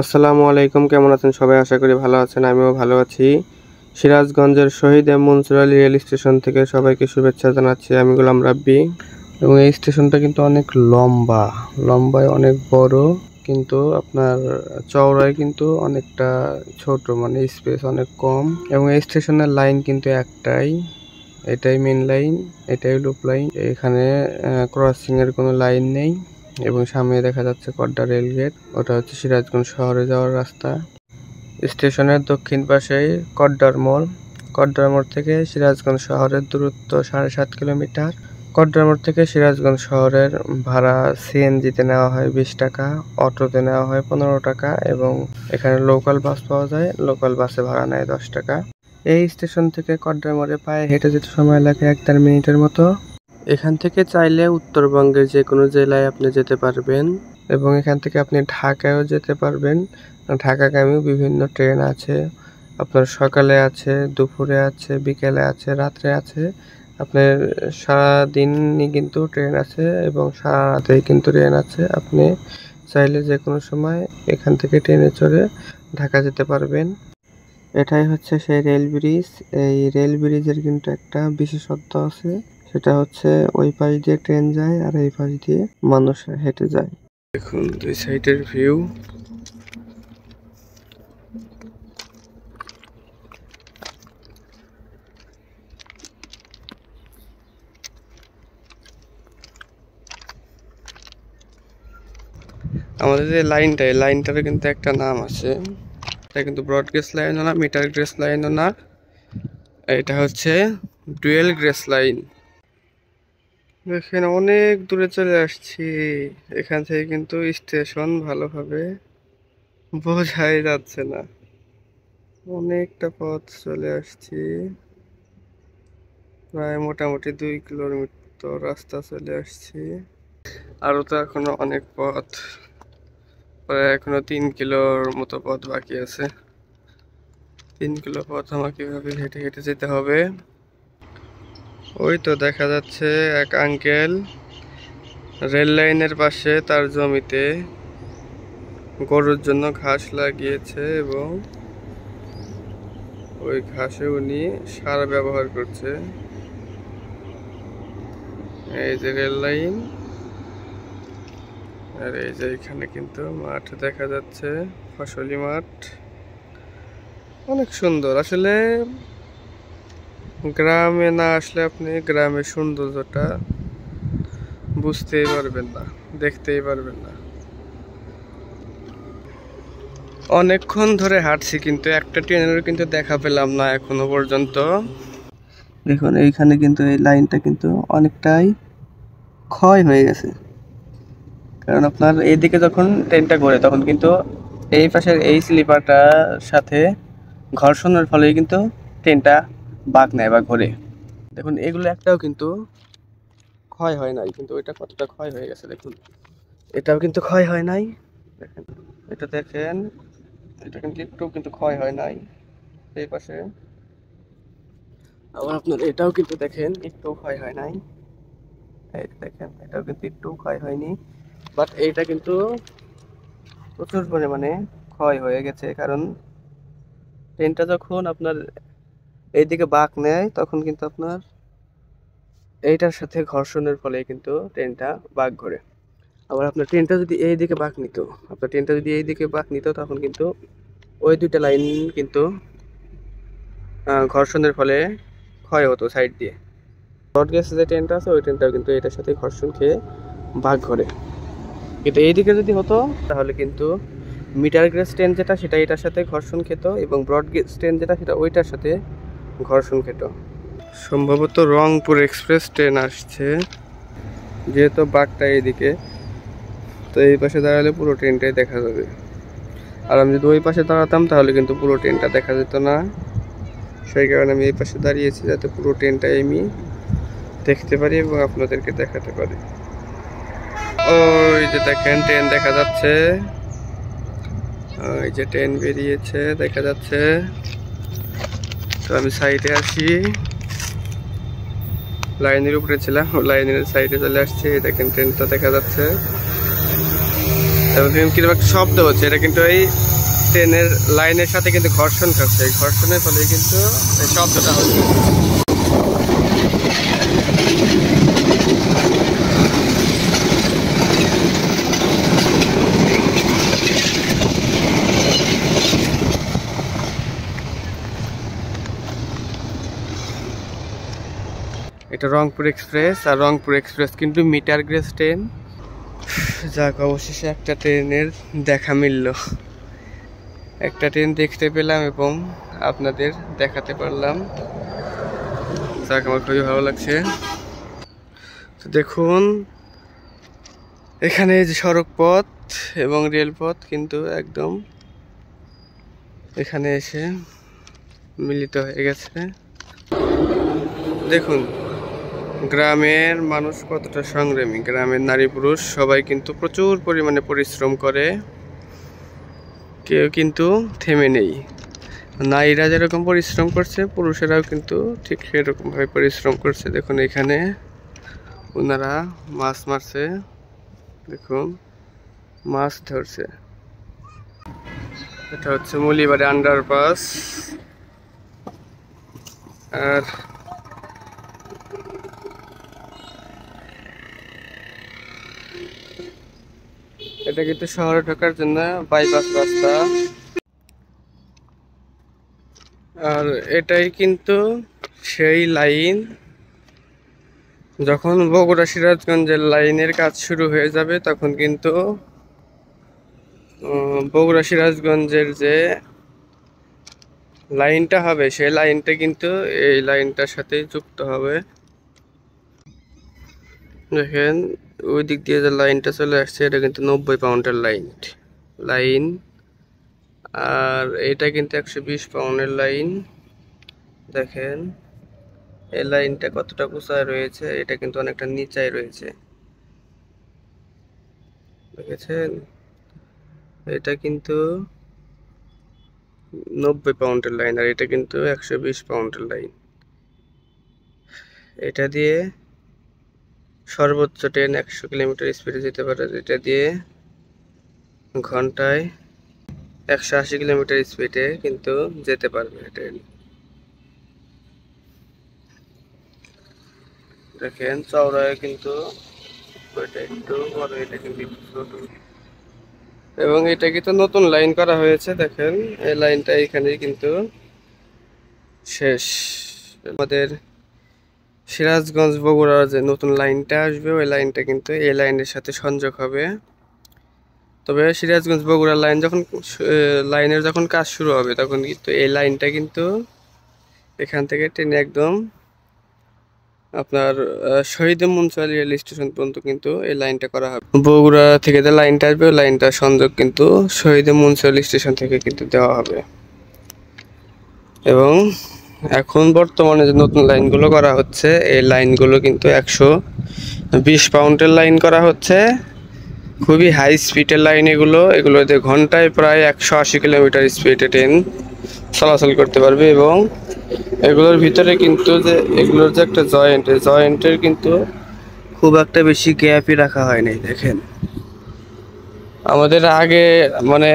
আসসালামু আলাইকুম, কেমন আছেন সবাই? আশা করি ভালো আছেন, আমিও ভালো আছি। সিরাজগঞ্জের শহীদ মনসুর আলী রেল স্টেশন থেকে সবাইকে শুভেচ্ছা জানাচ্ছি। আমি গোলাম রাব্বি। এবং এই স্টেশনটা কিন্তু অনেক লম্বায় অনেক বড়, কিন্তু আপনার চওড়ায় কিন্তু অনেকটা ছোট, মানে স্পেস অনেক কম। এবং এই স্টেশনের লাইন কিন্তু একটাই, এটাই মেন লাইন, এটাই লুপ লাইন। এখানে ক্রসিং এর কোনো লাইন নেই। এবং সামনে দেখা যাচ্ছে কড্ডা রেল গেট, ওটা হচ্ছে সিরাজগঞ্জ শহরে যাওয়ার রাস্তা। স্টেশনের দক্ষিণ পাশেই কড্ডার মোড় থেকে সিরাজগঞ্জ শহরের দূরত্ব 7.5 কিলোমিটার। কড্ডার মোড় থেকে সিরাজগঞ্জ শহরের ভাড়া সিএনজিতে নেওয়া হয় 20 টাকা, অটোতে নেওয়া হয় 15 টাকা, এবং এখানে লোকাল বাস পাওয়া যায়, লোকাল বাসে ভাড়া নেয় 10 টাকা। এই স্টেশন থেকে কড্ডার মোড়ে পায়ে হেঁটে যেতে সময় লাগে 1-1.5 মিনিটের মতো। এখান থেকে চাইলে উত্তরবঙ্গের যে কোনো জেলায় আপনি যেতে পারবেন, এবং এখান থেকে আপনি ঢাকায়ও যেতে পারবেন। ঢাকাগামীও বিভিন্ন ট্রেন আছে, আপনার সকালে আছে, দুপুরে আছে, বিকেলে আছে, রাত্রে আছে। আপনার সারাদিনই কিন্তু ট্রেন আছে এবং সারা রাতেই কিন্তু ট্রেন আছে। আপনি চাইলে যে কোনো সময় এখান থেকে ট্রেনে চড়ে ঢাকা যেতে পারবেন। এটাই হচ্ছে সেই রেল ব্রিজ। এই রেল ব্রিজের কিন্তু একটা বিশেষত্ব আছে, সেটা হচ্ছে ওই পাশ দিয়ে ট্রেন যায় আর এই পাশ দিয়ে মানুষ হেঁটে যায়। দেখুন দুই সাইডের ভিউ। আমাদের যে লাইনটা, এই লাইনটারও কিন্তু একটা নাম আছে। এটা কিন্তু ব্রড গেজ লাইনও না, মিটার গেজ লাইনও না, এটা হচ্ছে ডুয়েল গেজ লাইন। দেখেন অনেক দূরে চলে আসছি, এখান থেকে কিন্তু স্টেশন ভালোভাবে বোঝাই যাচ্ছে না। অনেকটা পথ চলে আসছি, প্রায় মোটামুটি 2 কিলোমিটার রাস্তা চলে আসছি। আরো তো এখনো অনেক পথ, প্রায় এখনো 3 কিলোর মতো পথ বাকি আছে। 3 কিলো পথ আমাকে এভাবে হেঁটে হেঁটে যেতে হবে। ওই তো দেখা যাচ্ছে এক আঙ্কেল রেল লাইনের পাশে তার জমিতে গরুর জন্য ঘাস লাগিয়েছে, এবং ওই ঘাসে উনি সার ব্যবহার করছে। এই যে রেল লাইন, আর এই যে এখানে কিন্তু মাঠ দেখা যাচ্ছে, ফসলি মাঠ, অনেক সুন্দর। আসলে গ্রামে না আসলে আপনি গ্রামের সৌন্দর্যটা বুঝতেই পারবেন না, দেখতেই পারবেন না। অনেকক্ষণ ধরে হাঁটছি, কিন্তু একটা ট্রেনের কিন্তু দেখা পেলাম না এখনো পর্যন্ত। দেখুন এইখানে কিন্তু এই লাইনটা কিন্তু অনেকটাই ক্ষয় হয়ে গেছে, কারণ আপনার এইদিকে যখন ট্রেনটা ঘোরে তখন কিন্তু এই পাশের এই স্লিপারটার সাথে ঘর্ষণের ফলে কিন্তু ট্রেনটা বাঁক নেয় বা ঘোরে। দেখুন এগুলো একটাও কিন্তু ক্ষয় হয় নাই, কিন্তু এটা কতটা ক্ষয় হয়ে গেছে দেখুন। এটাও কিন্তু ক্ষয় হয় নাই, দেখেন এটা দেখেন, এটা কিন্তু একটু কিন্তু ক্ষয় হয় নাই এই পাশে। আবার আপনার এটাও কিন্তু দেখেন একটু ক্ষয় হয় নাই, এই দেখেন এটাও কিন্তু একটু ক্ষয় হয়নি। বাট এইটা কিন্তু প্রচুর পরিমাণে ক্ষয় হয়ে গেছে, কারণ ট্রেনটা যখন আপনার এইদিকে বাঁক নেয় তখন কিন্তু আপনার এইটার সাথে ঘর্ষণের ফলে কিন্তু ট্রেনটা বাঁক ঘোরে। আবার আপনার ট্রেনটা যদি এইদিকে বাঁক নিত, তখন কিন্তু ওই দুইটা লাইন কিন্তু ঘর্ষণের ফলে ক্ষয় হতো সাইড দিয়ে। ব্রড গেজ যে ট্রেনটা আছে ওই ট্রেনটাও কিন্তু এটার সাথে ঘর্ষণ খেয়ে বাঁক ঘোরে। কিন্তু এইদিকে যদি হতো তাহলে কিন্তু মিটার গেজ ট্রেন যেটা সেটা এটার সাথে ঘর্ষণ খেত, এবং ব্রড গেজ ট্রেন যেটা সেটা ওইটার সাথে ঘর্ষণ খেত। সম্ভবত রংপুর এক্সপ্রেস ট্রেন আসছে, যেহেতু বাঁকটা এইদিকে, তো এই পাশে দাঁড়ালে পুরো ট্রেনটাই দেখা যাবে। আর আমি যদি ওই পাশে দাঁড়াতাম তাহলে কিন্তু পুরো ট্রেনটা দেখা যেত না। সেই কারণে আমি এই পাশে দাঁড়িয়েছি, যাতে পুরো ট্রেনটাই আমি দেখতে পারি এবং আপনাদেরকে দেখাতে পারি। ওই যে দেখেন ট্রেন দেখা যাচ্ছে, ওই যে ট্রেন বেরিয়েছে দেখা যাচ্ছে। তো আমি সাইডে আসি, লাইনের উপরে ছিলাম, লাইনের সাইডে চলে আসছে। দেখেন ট্রেনটা দেখা যাচ্ছে। এবং কিরকম একটা শব্দ হচ্ছে, এটা কিন্তু এই ট্রেনের লাইনের সাথে কিন্তু ঘর্ষণ খাচ্ছে, এই ঘর্ষণের ফলে কিন্তু এই শব্দটা হচ্ছে। এটা রংপুর এক্সপ্রেস, আর রংপুর এক্সপ্রেস কিন্তু মিটার গেজ ট্রেন। যাক, অবশেষে একটা ট্রেনের দেখা মিলল, একটা ট্রেন দেখতে পেলাম এবং আপনাদের দেখাতে পারলাম। যাক, আমার খুবই ভালো লাগছে। তো দেখুন, এখানে যে সড়ক পথ এবং রেলপথ কিন্তু একদম এখানে এসে মিলিত হয়ে গেছে। দেখুন গ্রামের মানুষ কতটা সংগ্রামী, গ্রামের নারী পুরুষ সবাই কিন্তু প্রচুর পরিমাণে পরিশ্রম করে, কেউ কিন্তু থেমে নেই। নারীরা যেরকম পরিশ্রম করছে, পুরুষেরাও কিন্তু ঠিক সেরকমভাবে পরিশ্রম করছে। দেখুন এখানে ওনারা মাছ মারছে, দেখুন মাছ ধরছে। এটা হচ্ছে মলিবাড়ি আন্ডারপাস। আর এটা কিন্তু শহরে ঢোকার জন্য বাইপাস রাস্তা। আর এটাই কিন্তু সেই লাইন, যখন বগুড়া সিরাজগঞ্জের লাইনের কাজ শুরু হয়ে যাবে তখন কিন্তু বগুড়া সিরাজগঞ্জের যে লাইনটা হবে সেই লাইনটা কিন্তু এই লাইনটার সাথে যুক্ত হবে। দেখেন ওই দিক দিয়ে যে লাইনটা চলে আসছে, এটা কিন্তু 90 পাউন্ডের লাইন, আর এটা কিন্তু 120 পাউন্ডের লাইন। দেখেন এই লাইনটা কতটা উঁচায় রয়েছে, এটা কিন্তু অনেকটা নিচায় রয়েছে, দেখেছেন? এটা কিন্তু 90 পাউন্ডের লাইন, আর এটা কিন্তু 120 পাউন্ডের লাইন। এটা দিয়ে সর্বোচ্চ ট্রেন 100 কিলোমিটার স্পিডে যেতে পারে, এটা দিয়ে ঘন্টায় 180 কিলোমিটার স্পিডে কিন্তু যেতে পারবে ট্রেন। দেখেন চওড়ায় কিন্তু ওইটা একটু বড়, এটা কিন্তু ছোট। এবং এটা কিন্তু নতুন লাইন করা হয়েছে, দেখেন এই লাইনটা এখানেই কিন্তু শেষ। আমাদের সিরাজগঞ্জ বগুড়ার যে নতুন লাইনটা আসবে, ওই লাইনটা কিন্তু এই লাইনের সাথে সংযোগ হবে। তবে সিরাজগঞ্জ বগুড়ার লাইনের যখন কাজ শুরু হবে তখন কিন্তু এই লাইনটা কিন্তু এখান থেকে ট্রেনে একদম আপনার শহীদ মুন্সিয়ালি রেল স্টেশন পর্যন্ত কিন্তু এই লাইনটা করা হবে। বগুড়া থেকে যে লাইনটা আসবে ওই লাইনটার সংযোগ কিন্তু শহীদ মুন্সিয়ালি স্টেশন থেকে কিন্তু দেওয়া হবে। এবং এখন বর্তমানে যে নতুন লাইনগুলো করা হচ্ছে, এই লাইনগুলো কিন্তু 120 পাউন্ডের লাইন করা হচ্ছে, খুবই হাই স্পিডের লাইন। এগুলোতে ঘন্টায় প্রায় 180 কিলোমিটার স্পিডে ট্রেন চলাচল করতে পারবে। এবং এগুলোর ভিতরে কিন্তু যে এগুলোর যে একটা জয়েন্টের কিন্তু খুব একটা বেশি গ্যাপই রাখা হয়নি। দেখেন আমাদের আগে মানে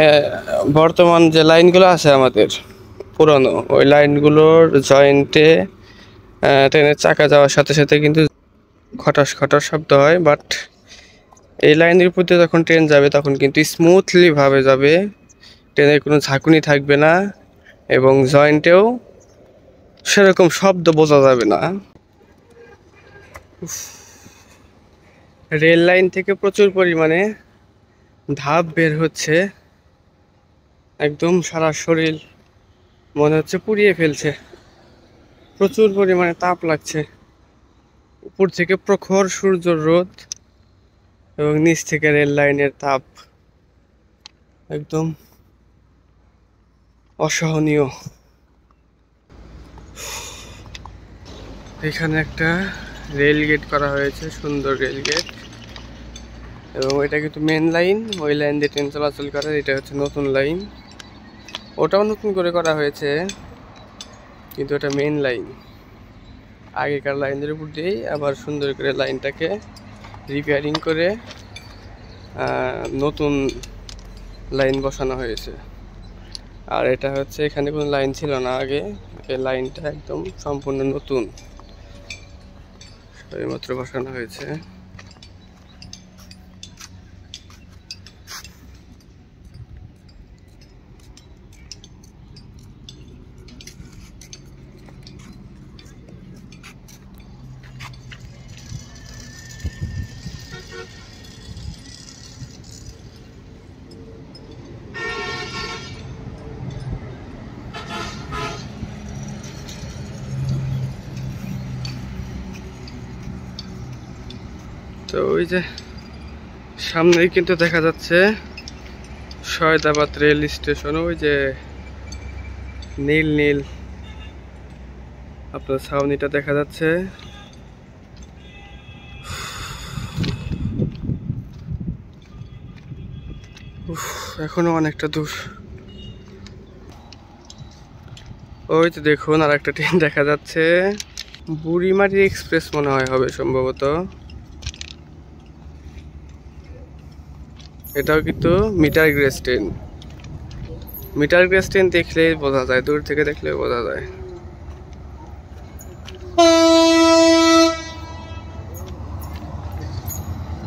বর্তমান যে লাইনগুলো আছে আমাদের পুরনো, ওই লাইনগুলোর জয়েন্টে ট্রেনের চাকা যাওয়ার সাথে সাথে কিন্তু খটাস খটাস শব্দ হয়, বাট এই লাইনের উপর দিয়ে যখন ট্রেন যাবে তখন কিন্তু স্মুথলি ভাবে যাবে, ট্রেনের কোনো ঝাঁকুনি থাকবে না এবং জয়েন্টেও সেরকম শব্দ বোঝা যাবে না। রেল লাইন থেকে প্রচুর পরিমাণে ধাপ বের হচ্ছে, একদম সারা শরীর মনে হচ্ছে পুড়িয়ে ফেলছে, প্রচুর পরিমাণে তাপ লাগছে। উপর থেকে প্রখর সূর্যের রোদ এবং নিচ থেকে রেল লাইনের তাপ একদম অসহনীয়। এখানে একটা রেল গেট করা হয়েছে, সুন্দর রেল গেট, এবং এটা কিন্তু মেন লাইন, ওই লাইন দিয়ে ট্রেন চলাচল করে। এটা হচ্ছে নতুন লাইন, ওটাও নতুন করে করা হয়েছে, কিন্তু এটা মেন লাইন। আগেকার লাইনের উপর দিয়েই আবার সুন্দর করে লাইনটাকে রিপেয়ারিং করে নতুন লাইন বসানো হয়েছে। আর এটা হচ্ছে এখানে কোনো লাইন ছিল না আগে, এই লাইনটা একদম সম্পূর্ণ নতুন, এইমাত্র বসানো হয়েছে। তো ওই যে সামনেই কিন্তু দেখা যাচ্ছে সয়দাবাদ রেল স্টেশন, ওই যে নীল নীল আপনার ছাউনিটা দেখা যাচ্ছে। এখনো অনেকটা দূর। ওই তো দেখুন আর একটা ট্রেন দেখা যাচ্ছে, বুড়িমারি এক্সপ্রেস মনে হয় হবে সম্ভবত। এটাও কিন্তু metre gauge train. Metre gauge train দেখলেই বোঝা যায়, দূর থেকে দেখলে বোঝা যায়।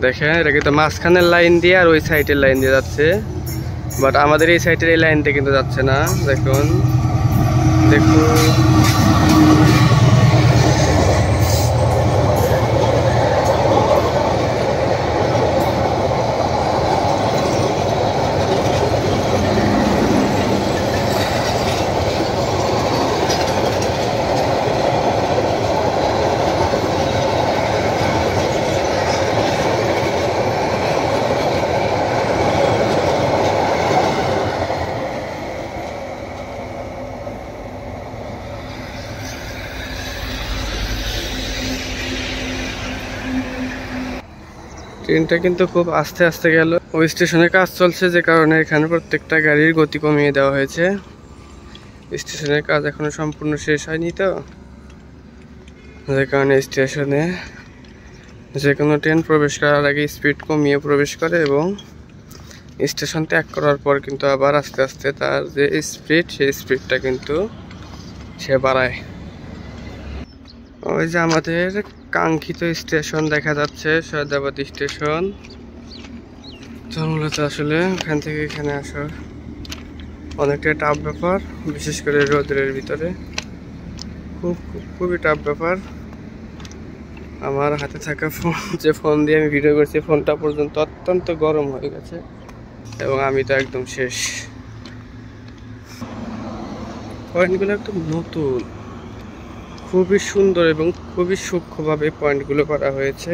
দেখেন এটা কিন্তু মাঝখানের লাইন দিয়ে আর ওই সাইডের লাইন দিয়ে যাচ্ছে, বাট আমাদের এই সাইডের এই লাইনটা কিন্তু যাচ্ছে না। দেখুন দেখুন ট্রেনটা কিন্তু খুব আস্তে আস্তে গেল। ওই স্টেশনে কাজ চলছে, যে কারণে এখানে প্রত্যেকটা গাড়ির গতি কমিয়ে দেওয়া হয়েছে। স্টেশনের কাজ এখনো সম্পূর্ণ শেষ হয়নি, তো যে কারণে স্টেশনে যে কোনো ট্রেন প্রবেশ করার আগে স্পিড কমিয়ে প্রবেশ করে এবং স্টেশন ত্যাগ করার পর কিন্তু আবার আস্তে আস্তে তার যে স্পিড, সেই স্পিডটা কিন্তু সে বাড়ায়। ওই যে আমাদের কাঙ্ক্ষিত স্টেশন দেখা যাচ্ছে, সয়দাবাদ স্টেশন। তো মূলত আসলে ওখান থেকে এখানে আসার অনেকটা টাফ ব্যাপার, বিশেষ করে রোদের ভিতরে খুবই টাফ ব্যাপার। আমার হাতে থাকা ফোন, যে ফোন দিয়ে আমি ভিডিও করছি, ফোনটা পর্যন্ত অত্যন্ত গরম হয়ে গেছে এবং আমি তো একদম শেষ। পয়েন্টগুলো একদম নতুন, খুবই সুন্দর এবং খুবই সূক্ষ্মভাবে পয়েন্টগুলো করা হয়েছে।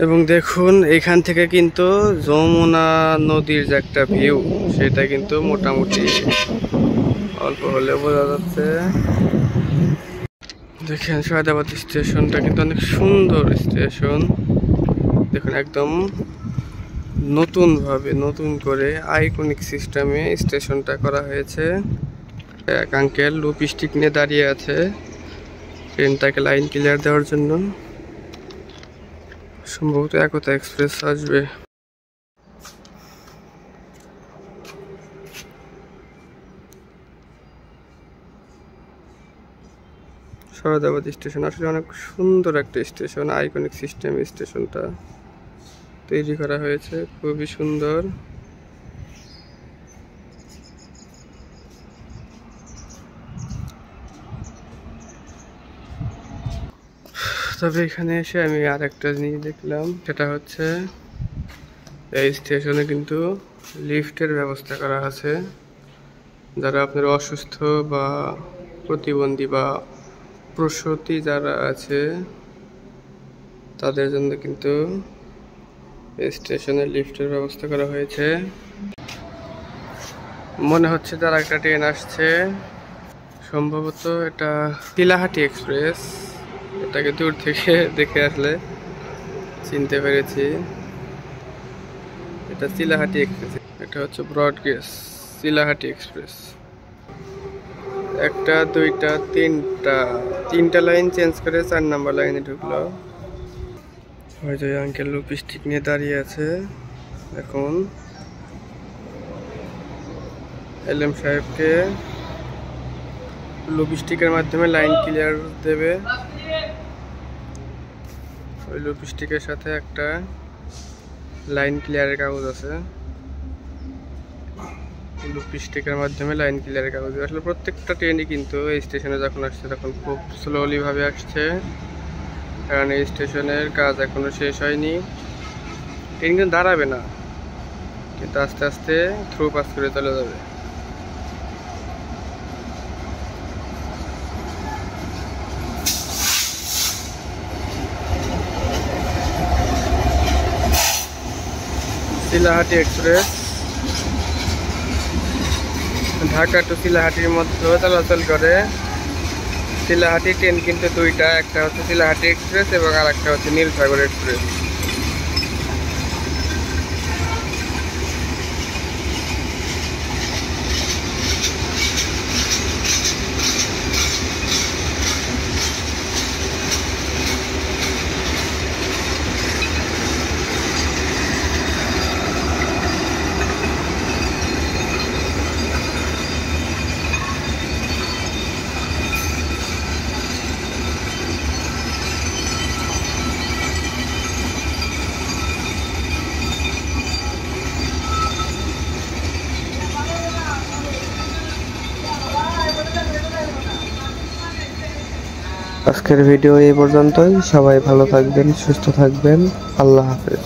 এবং দেখুন এখান থেকে কিন্তু যমুনা নদীর যে একটা ভিউ, সেটা কিন্তু মোটামুটি অল্প হলে বোঝা যাচ্ছে। দেখেন সয়দাবাদ স্টেশনটা কিন্তু অনেক সুন্দর স্টেশন। দেখুন একদম নতুনভাবে, নতুন করে আইকনিক সিস্টেমে স্টেশনটা করা হয়েছে। এক আঙ্কেল লুপ স্টিক নিয়ে দাঁড়িয়ে আছে ট্রেনটাকে লাইন ক্লিয়ার দেওয়ার জন্য। সম্ভবত একতা এক্সপ্রেস আসবে। সয়দাবাদ স্টেশন আসলে অনেক সুন্দর একটা স্টেশন, আইকনিক সিস্টেম স্টেশনটা তৈরি করা হয়েছে, খুবই সুন্দর। তবে এখানে এসে আমি আর একটা জিনিস দেখলাম, সেটা হচ্ছে এই স্টেশনে কিন্তু লিফটের ব্যবস্থা করা আছে। যারা আপনার অসুস্থ বা প্রতিবন্ধী বা প্রসূতি যারা আছে, তাদের জন্য কিন্তু এই স্টেশনে লিফটের ব্যবস্থা করা হয়েছে। মনে হচ্ছে তার একটা ট্রেন আসছে, সম্ভবত এটা চিলাহাটি এক্সপ্রেস। এটাকে দূর থেকে দেখে আসলে চিনতে পেরেছি, এটা চিলাহাটি এক্সপ্রেস। এটা হচ্ছে ব্রড গেজ চিলাহাটি এক্সপ্রেস। একটা দুইটা তিনটা লাইন চেঞ্জ করে 4 নম্বর লাইনে ঢুকলো। ওই যে আঙ্কেল লুপ স্টিক নিয়ে দাঁড়িয়ে আছে। এখন এলএম সাহেবকে লুপস্টিকের মাধ্যমে লাইন ক্লিয়ার দেবে। ওই লুপস্টিকের সাথে একটা লাইন ক্লিয়ারের কাগজ আছে, লুপস্টিকের মাধ্যমে লাইন ক্লিয়ারের কাগজ। আসলে প্রত্যেকটা ট্রেনই কিন্তু এই স্টেশনে যখন আসছে তখন খুব স্লোলি ভাবে আসছে, কারণ এই স্টেশনের কাজ এখনো শেষ হয়নি। ট্রেন কিন্তু দাঁড়াবে না, কিন্তু আস্তে আস্তে থ্রু পাস করে চলে যাবে। শিলাহাটি এক্সপ্রেস ঢাকা টু শিলাহাটির মধ্যে চলাচল করে। শিলাহাটি ট্রেন কিন্তু দুইটা, একটা হচ্ছে শিলাহাটি এক্সপ্রেস এবং আর একটা হচ্ছে নীলসাগর এক্সপ্রেস। আজকের ভিডিও এই পর্যন্তই। সবাই ভালো থাকবেন, সুস্থ থাকবেন। আল্লাহ হাফেজ।